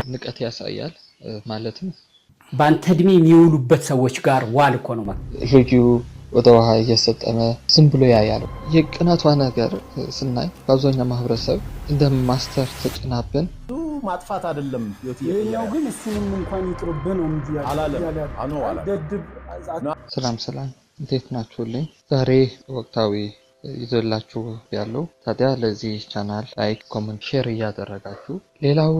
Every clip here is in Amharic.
ንቀት ያሳያል ማለትም ባንተ እድሜ የሚውሉበት ሰዎች ጋር ዋል እኮ ነው ማለት ልጁ ወደ ውሃ እየሰጠመ ዝም ብሎ ያያል። የቅናቷ ነገር ስናይ በአብዛኛው ማህበረሰብ እንደ ማስተር ተጭናብን ማጥፋት አይደለም ይሄኛው ግን እሱንም እንኳን ይቅርብህ ነው እንጂ ሰላም እንዴት ናችሁልኝ? ዛሬ ወቅታዊ ይዘላችሁ ያለው ታዲያ ለዚህ ቻናል ላይክ፣ ኮሜንት፣ ሼር እያደረጋችሁ ሌላው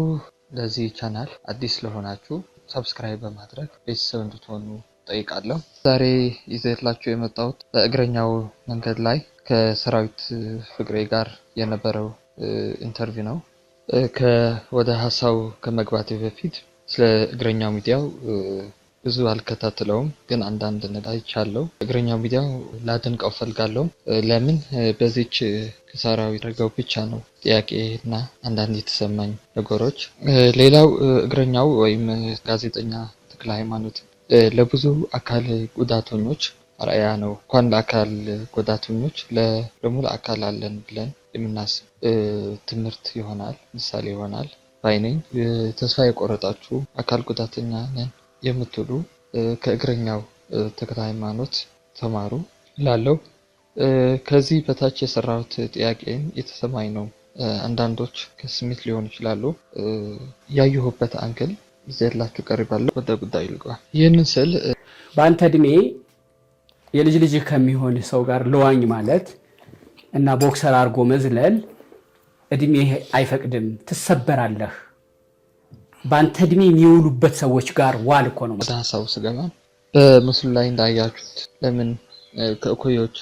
ለዚህ ቻናል አዲስ ለሆናችሁ ሰብስክራይብ በማድረግ ቤተሰብ እንድትሆኑ ጠይቃለሁ። ዛሬ ይዘላችሁ የመጣሁት በእግረኛው መንገድ ላይ ከሰራዊት ፍቅሬ ጋር የነበረው ኢንተርቪው ነው። ወደ ሐሳቡ ከመግባቴ በፊት ስለ እግረኛው ሚዲያው ብዙ አልከታተለውም፣ ግን አንዳንድ ነገር አይቻለሁ። እግረኛው ሚዲያው ላደንቀው ፈልጋለሁ። ለምን በዚች ከሰራዊት ረገው ብቻ ነው ጥያቄና አንዳንድ የተሰማኝ ነገሮች። ሌላው እግረኛው ወይም ጋዜጠኛ ተክለ ሃይማኖት ለብዙ አካል ጉዳተኞች አርአያ ነው። እንኳን ለአካል ጉዳተኞች ለሙሉ አካል አለን ብለን የምናስብ ትምህርት ይሆናል፣ ምሳሌ ይሆናል ባይነኝ። ተስፋ የቆረጣችሁ አካል ጉዳተኛ ነን የምትሉ ከእግረኛው ተክለ ሃይማኖት ተማሩ ላለው ከዚህ በታች የሰራሁት ጥያቄን የተሰማኝ ነው። አንዳንዶች ከስሜት ሊሆን ይችላሉ። ያየሁበት አንግል ይዘላችሁ ቀርባለሁ። ወደ ጉዳዩ ልግባ። ይህንን ስል በአንተ እድሜ የልጅ ልጅ ከሚሆን ሰው ጋር ለዋኝ ማለት እና ቦክሰር አድርጎ መዝለል እድሜ አይፈቅድም፣ ትሰበራለህ። በአንተ እድሜ የሚውሉበት ሰዎች ጋር ዋል እኮ ነው። ወደ ሐሳቡ ስገባ በምስሉ ላይ እንዳያችሁት ለምን ከእኩዮች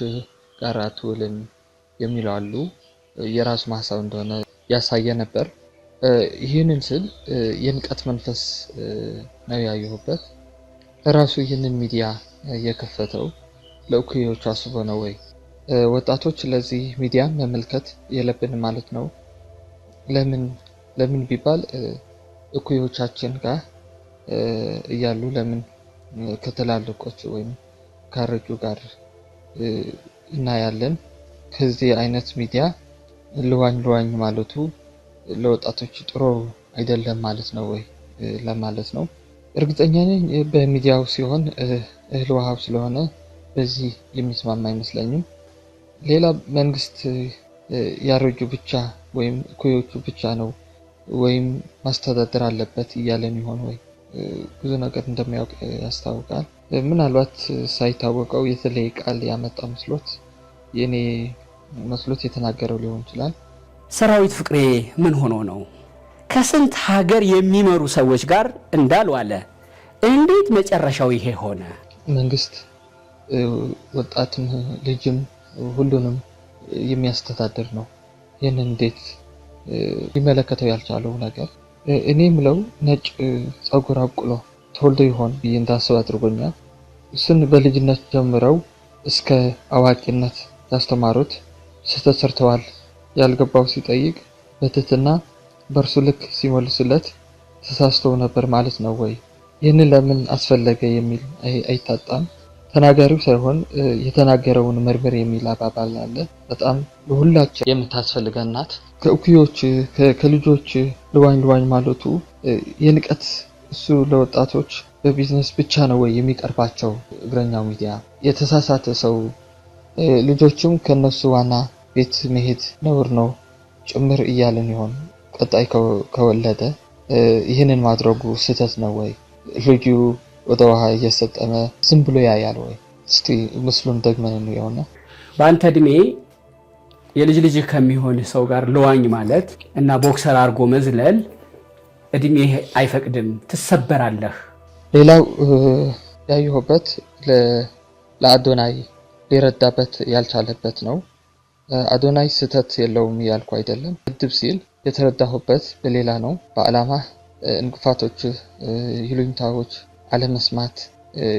ጋር አትውልም የሚለው አሉ። የራሱ ሐሳብ እንደሆነ ያሳየ ነበር። ይህንን ስል የንቀት መንፈስ ነው ያየሁበት። ራሱ ይህንን ሚዲያ የከፈተው ለእኩዮቹ አስቦ ነው ወይ? ወጣቶች ለዚህ ሚዲያ መመልከት የለብን ማለት ነው። ለምን ቢባል እኩዮቻችን ጋር እያሉ ለምን ከተላለቆች ወይም ካረጁ ጋር እናያለን? ከዚህ አይነት ሚዲያ ልዋኝ ማለቱ ለወጣቶች ጥሩ አይደለም ማለት ነው ወይ ለማለት ነው። እርግጠኛ ነኝ በሚዲያው ሲሆን እህል ውሃው ስለሆነ በዚህ የሚስማማ አይመስለኝም። ሌላ መንግስት ያረጁ ብቻ ወይም እኩዮቹ ብቻ ነው ወይም ማስተዳደር አለበት እያለን ይሆን ወይ? ብዙ ነገር እንደሚያውቅ ያስታውቃል። ምናልባት ሳይታወቀው የተለየ ቃል ያመጣ መስሎት የኔ መስሎት የተናገረው ሊሆን ይችላል። ሰራዊት ፍቅሬ ምን ሆኖ ነው ከስንት ሀገር የሚመሩ ሰዎች ጋር እንዳልዋለ? እንዴት መጨረሻው ይሄ ሆነ? መንግስት ወጣትም ልጅም ሁሉንም የሚያስተዳድር ነው። ይህንን እንዴት ሊመለከተው ያልቻለው ነገር እኔ ምለው ነጭ ጸጉር አብቅሎ ተወልዶ ይሆን ብዬ እንዳስብ አድርጎኛል። እሱን በልጅነት ጀምረው እስከ አዋቂነት ያስተማሩት ስህተት ሰርተዋል ያልገባው ሲጠይቅ በትህትና በእርሱ ልክ ሲመልሱለት ተሳስተው ነበር ማለት ነው ወይ? ይህንን ለምን አስፈለገ የሚል አይታጣም። ተናጋሪው ሳይሆን የተናገረውን መርምር የሚል አባባል አለ። በጣም ለሁላችን የምታስፈልገን ናት። ከእኩዮች ከልጆች ልዋኝ ማለቱ የንቀት እሱ ለወጣቶች በቢዝነስ ብቻ ነው ወይ የሚቀርባቸው? እግረኛው ሚዲያ የተሳሳተ ሰው ልጆችም ከነሱ ዋና ቤት መሄድ ነውር ነው ጭምር እያለን ይሆን? ቀጣይ ከወለደ ይህንን ማድረጉ ስህተት ነው ወይ? ልጁ ወደ ውሃ እየሰጠመ ዝም ብሎ ያያል ወይ? እስቲ ምስሉን ደግመን እንየውና በአንተ እድሜ የልጅ ልጅ ከሚሆን ሰው ጋር ለዋኝ ማለት እና ቦክሰር አድርጎ መዝለል እድሜ አይፈቅድም፣ ትሰበራለህ። ሌላው ያየሁበት ለአዶናይ ሊረዳበት ያልቻለበት ነው። አዶናይ ስህተት የለውም ያልኩ አይደለም። ግድብ ሲል የተረዳሁበት በሌላ ነው። በዓላማ እንቅፋቶች፣ ይሉኝታዎች፣ አለመስማት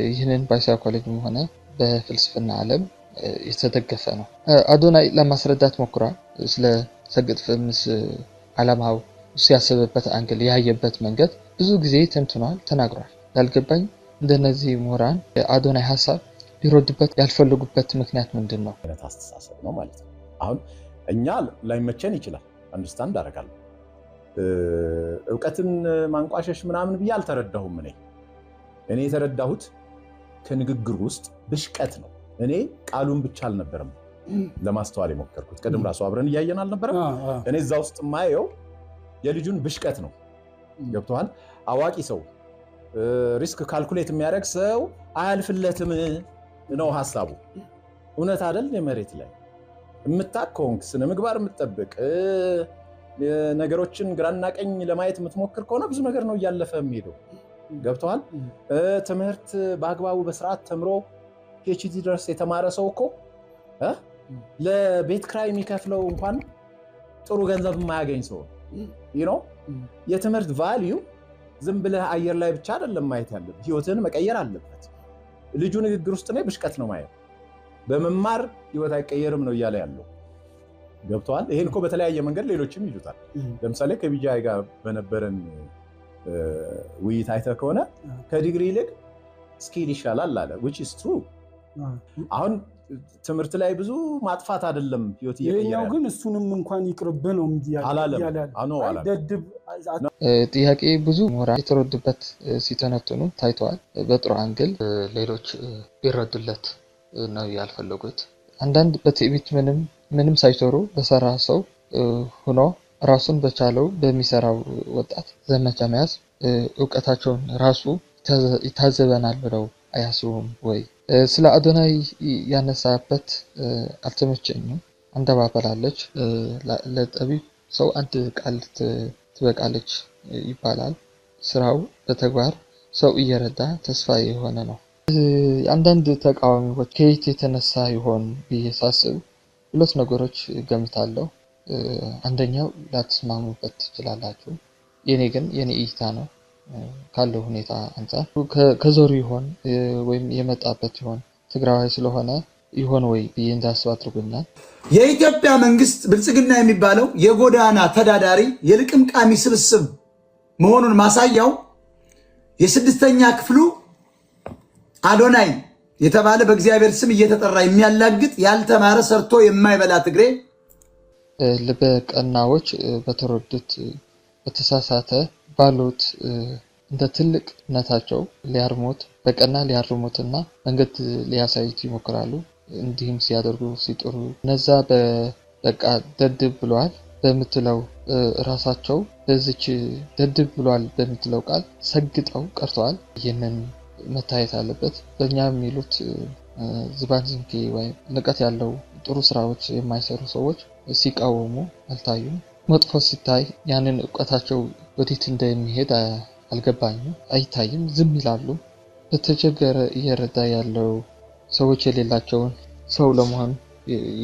ይህንን በሳይኮሎጂም ሆነ በፍልስፍና ዓለም የተደገፈ ነው። አዶናይ ለማስረዳት ሞክሯል። ስለ ሰግጥ ፍምስ ዓላማው እሱ ያሰበበት አንግል ያየበት መንገድ ብዙ ጊዜ ተንትኗል፣ ተናግሯል። ያልገባኝ እንደነዚህ ምሁራን አዶናይ ሐሳብ ሊረዱበት ያልፈለጉበት ምክንያት ምንድን ነው? አስተሳሰብ ነው ማለት ነው። አሁን እኛ ላይመቸን ይችላል፣ አንደርስታንድ አደርጋለሁ። እውቀትን ማንቋሸሽ ምናምን ብዬ አልተረዳሁም። እኔ የተረዳሁት ከንግግር ውስጥ ብሽቀት ነው። እኔ ቃሉን ብቻ አልነበረም ለማስተዋል የሞከርኩት። ቀደም ራሱ አብረን እያየን አልነበረም? እኔ እዛ ውስጥ ማየው የልጁን ብሽቀት ነው። ገብቶሃል? አዋቂ ሰው ሪስክ ካልኩሌት የሚያደርግ ሰው አያልፍለትም ነው ሐሳቡ። እውነት አይደል? የመሬት ላይ የምታከውንክ ስነ ምግባር የምትጠብቅ ነገሮችን ግራና ቀኝ ለማየት የምትሞክር ከሆነ ብዙ ነገር ነው እያለፈ የሚሄደው። ገብቶሃል? ትምህርት በአግባቡ በስርዓት ተምሮ ፒኤችዲ ድረስ የተማረ ሰው እኮ ለቤት ክራይ የሚከፍለው እንኳን ጥሩ ገንዘብ የማያገኝ ሰው ነው። የትምህርት ቫልዩ ዝም ብለህ አየር ላይ ብቻ አይደለም ማየት ያለብህ፣ ህይወትን መቀየር አለበት። ልጁ ንግግር ውስጥ ነው ብሽቀት ነው ማየት። በመማር ህይወት አይቀየርም ነው እያለ ያለው። ገብቶሃል? ይሄን እኮ በተለያየ መንገድ ሌሎችም ይሉታል። ለምሳሌ ከቢጃይ ጋር በነበረን ውይይት አይተህ ከሆነ ከዲግሪ ይልቅ ስኪል ይሻላል አለ። which is true። አሁን ትምህርት ላይ ብዙ ማጥፋት አይደለም ህይወት እየቀየረ ግን እሱንም እንኳን ይቅርብ ነው ጥያቄ ብዙ ሞራ የተረዱበት ሲተነትኑ ታይተዋል። በጥሩ አንግል ሌሎች ቢረዱለት ነው ያልፈለጉት። አንዳንድ በትዕቢት ምንም ሳይሰሩ በሰራ ሰው ሆኖ ራሱን በቻለው በሚሰራው ወጣት ዘመቻ መያዝ እውቀታቸውን ራሱ ይታዘበናል ብለው አያስቡም ወይ? ስለ አዶናይ ያነሳበት አልተመቸኝም። አንደባበላለች ለጠቢብ ሰው አንድ ቃል ትበቃለች ይባላል። ስራው በተግባር ሰው እየረዳ ተስፋ የሆነ ነው። አንዳንድ ተቃዋሚዎች ከየት የተነሳ ይሆን ብዬ ሳስብ ሁለት ነገሮች ገምታለሁ። አንደኛው ላትስማሙበት ትችላላችሁ። የኔ እይታ ነው። ካለው ሁኔታ አንፃር ከዞሩ ይሆን ወይም የመጣበት ይሆን ትግራዋይ ስለሆነ ይሆን ወይ ብዬ እንዳስብ አድርጎኛል። የኢትዮጵያ መንግስት ብልጽግና የሚባለው የጎዳና ተዳዳሪ የልቅምቃሚ ስብስብ መሆኑን ማሳያው የስድስተኛ ክፍሉ አዶናይ የተባለ በእግዚአብሔር ስም እየተጠራ የሚያላግጥ ያልተማረ ሰርቶ የማይበላ ትግሬ ልበቀናዎች በተረዱት በተሳሳተ ባሉት እንደ ትልቅነታቸው ሊያርሙት በቀና ሊያርሙትና መንገድ ሊያሳዩት ይሞክራሉ። እንዲህም ሲያደርጉ ሲጥሩ እነዛ በቃ ደድብ ብሏል በምትለው ራሳቸው በዚች ደድብ ብሏል በምትለው ቃል ሰግጠው ቀርተዋል። ይህንን መታየት አለበት። በእኛ የሚሉት ዝባንዝንኬ ወይም ንቀት ያለው ጥሩ ስራዎች የማይሰሩ ሰዎች ሲቃወሙ አልታዩም። መጥፎ ሲታይ ያንን እውቀታቸው ወዴት እንደሚሄድ አልገባኝም፣ አይታይም፣ ዝም ይላሉ። በተቸገረ እየረዳ ያለው ሰዎች የሌላቸውን ሰው ለመሆን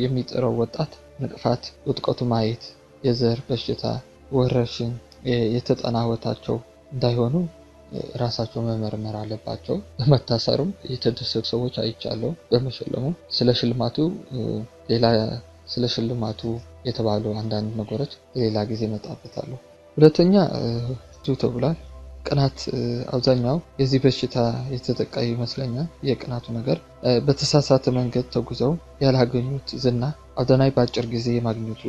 የሚጥረው ወጣት ንቅፋት ውድቀቱ ማየት የዘር በሽታ ወረርሽኝ የተጠናወታቸው እንዳይሆኑ ራሳቸው መመርመር አለባቸው። በመታሰሩም የተደሰቱ ሰዎች አይቻለው። በመሸለሙ ስለ ሽልማቱ የተባሉ አንዳንድ ነገሮች ሌላ ጊዜ መጣበታለሁ። ሁለተኛ ተብሏል። ቅናት አብዛኛው የዚህ በሽታ የተጠቃ ይመስለኛል። የቅናቱ ነገር በተሳሳተ መንገድ ተጉዘው ያላገኙት ዝና አዶናይ በአጭር ጊዜ ማግኘቱ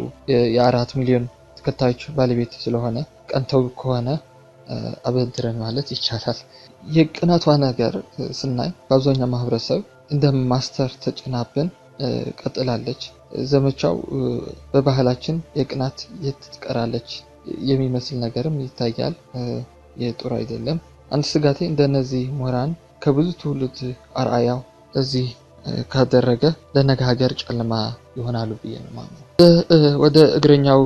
የ4 ሚሊዮን ተከታዮች ባለቤት ስለሆነ ቀንተው ከሆነ አበድረን ማለት ይቻላል። የቅናቷ ነገር ስናይ በአብዛኛው ማህበረሰብ እንደ ማስተር ተጭናብን ቀጥላለች። ዘመቻው በባህላችን የቅናት የትቀራለች የሚመስል ነገርም ይታያል። የጥሩ አይደለም። አንድ ስጋቴ እንደነዚህ ምሁራን ከብዙ ትውልድ አርአያው እዚህ ካደረገ ለነገ ሀገር ጨለማ ይሆናሉ ብዬ ነው የማምነው። ወደ እግረኛው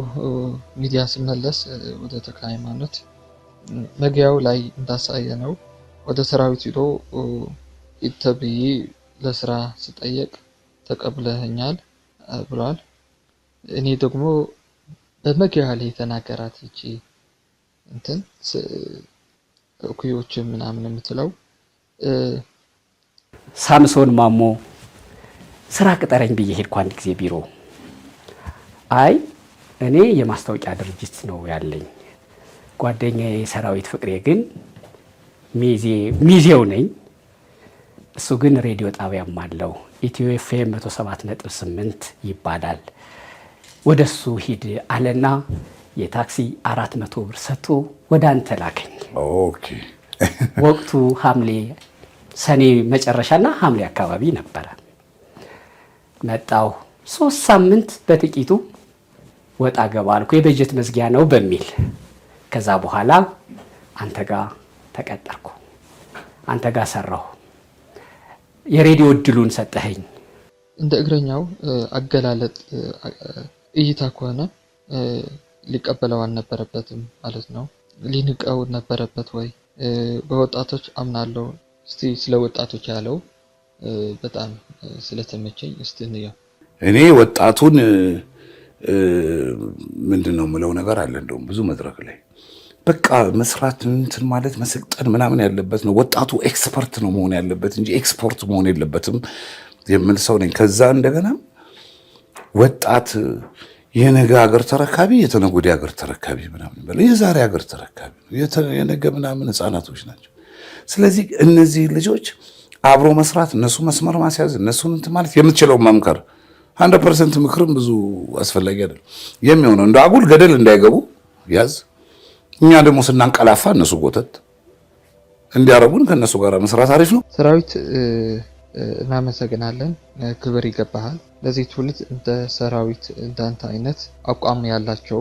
ሚዲያ ስመለስ ወደ ተክለ ሃይማኖት መግቢያው ላይ እንዳሳየ ነው ወደ ሰራዊት ሄዶ ኢተብይ ለስራ ስጠየቅ ተቀብለኛል ብሏል። እኔ ደግሞ በመግቢያው ላይ የተናገራት እቺ እንትን እኩዮች ምናምን የምትለው ሳምሶን ማሞ ስራ ቅጠረኝ ብዬ ሄድኩ አንድ ጊዜ ቢሮ። አይ እኔ የማስታወቂያ ድርጅት ነው ያለኝ፣ ጓደኛዬ ሰራዊት ፍቅሬ ግን ሚዜው ነኝ፣ እሱ ግን ሬዲዮ ጣቢያም አለው ኢትዮ ኤፍኤም 107.8 ይባላል፣ ወደሱ ሂድ አለና የታክሲ 400 ብር ሰጥቶ ወደ አንተ ላከኝ። ኦኬ። ወቅቱ ሰኔ መጨረሻና ሐምሌ አካባቢ ነበረ። መጣሁ 3 ሳምንት በጥቂቱ ወጣ ገባ አልኩ፣ የበጀት መዝጊያ ነው በሚል። ከዛ በኋላ አንተ ጋር ተቀጠርኩ፣ አንተ ጋር ሰራሁ። የሬዲዮ እድሉን ሰጠኸኝ። እንደ እግረኛው አገላለጥ እይታ ከሆነ ሊቀበለው አልነበረበትም ማለት ነው። ሊንቀው ነበረበት ወይ? በወጣቶች አምናለሁ። እስቲ ስለ ወጣቶች ያለው በጣም ስለተመቸኝ እስቲ እንየው። እኔ ወጣቱን ምንድነው ምለው ነገር አለ። እንደውም ብዙ መድረክ ላይ በቃ መስራት እንትን ማለት መሰልጠን ምናምን ያለበት ነው። ወጣቱ ኤክስፐርት ነው መሆን ያለበት እንጂ ኤክስፖርት መሆን የለበትም የምል ሰው ነኝ። ከዛ እንደገና ወጣት የነገ ሀገር ተረካቢ፣ የተነገ ወዲያ ሀገር ተረካቢ ምናምን በለው የዛሬ ሀገር ተረካቢ የነገ ምናምን ህፃናቶች ናቸው። ስለዚህ እነዚህ ልጆች አብሮ መስራት፣ እነሱ መስመር ማስያዝ፣ እነሱን እንትን ማለት የምትችለው መምከር 100% ምክርም ብዙ አስፈላጊ አይደለም። የሚሆነው እንደ አጉል ገደል እንዳይገቡ ያዝ። እኛ ደግሞ ስናንቀላፋ እነሱ ጎተት እንዲያረጉን ከነሱ ጋር መስራት አሪፍ ነው። ሰራዊት እናመሰግናለን። ክብር ይገባሃል። ለዚህ ትውልድ እንደ ሰራዊት እንዳንተ አይነት አቋም ያላቸው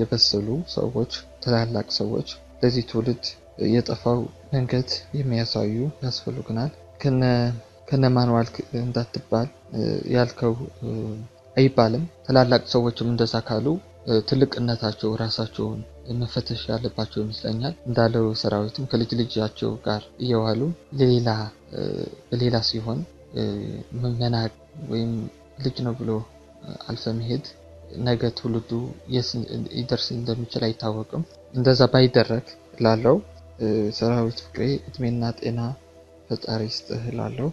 የበሰሉ ሰዎች፣ ታላላቅ ሰዎች ለዚህ ትውልድ የጠፋው መንገድ የሚያሳዩ ያስፈልጉናል። ከነ ማንዋል እንዳትባል ያልከው አይባልም። ታላላቅ ሰዎችም እንደዛ ካሉ ትልቅነታቸው ራሳቸውን መፈተሽ ያለባቸው ይመስለኛል። እንዳለው ሰራዊትም ከልጅ ልጃቸው ጋር እየዋሉ በሌላ ሲሆን መናቅ ወይም ልጅ ነው ብሎ አልፈ መሄድ ነገ ትውልዱ ይደርስ እንደሚችል አይታወቅም። እንደዛ ባይደረግ ላለው ሰራዊት ፍቅሬ እድሜና ጤና ፈጣሪ ይስጥህ ላለው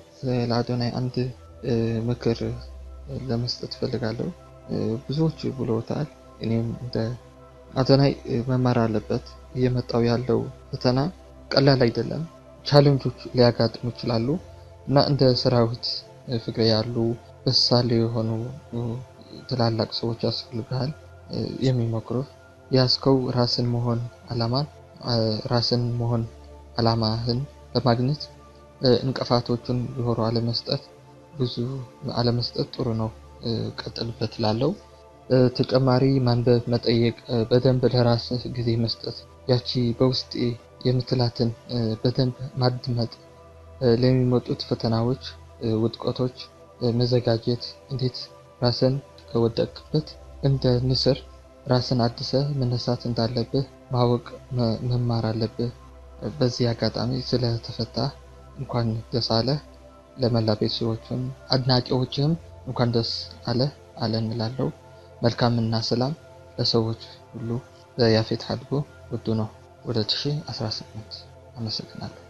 ለአዶናይ አንድ ምክር ለመስጠት ፈልጋለሁ። ብዙዎች ብለውታል። እኔም እንደ አዶናይ መማር አለበት። እየመጣው ያለው ፈተና ቀላል አይደለም። ቻሌንጆች ሊያጋጥሙ ይችላሉ እና እንደ ሰራዊት ፍቅሬ ያሉ በሳል የሆኑ ትላላቅ ሰዎች ያስፈልጋል። የሚመክሩ ያስከው ራስን መሆን አላማህን በማግኘት እንቅፋቶችን ቢሆኑ አለመስጠት ጥሩ ነው። ቀጥልበት ላለው ተጨማሪ ማንበብ፣ መጠየቅ፣ በደንብ ለራስህ ጊዜ መስጠት፣ ያቺ በውስጤ የምትላትን በደንብ ማድመጥ፣ ለሚመጡት ፈተናዎች፣ ውድቀቶች መዘጋጀት፣ እንዴት ራስን ከወደቅበት እንደ ንስር ራስን አድሰህ መነሳት እንዳለብህ ማወቅ መማር አለብህ። በዚህ አጋጣሚ ስለተፈታ እንኳን ደስ አለህ። ለመላ ቤተሰቦችም አድናቂዎችም እንኳን ደስ አለ እንላለው። መልካምና ሰላም ለሰዎች ሁሉ። ያፌት ሀድጎ ውዱ ነው 2018። አመሰግናለሁ።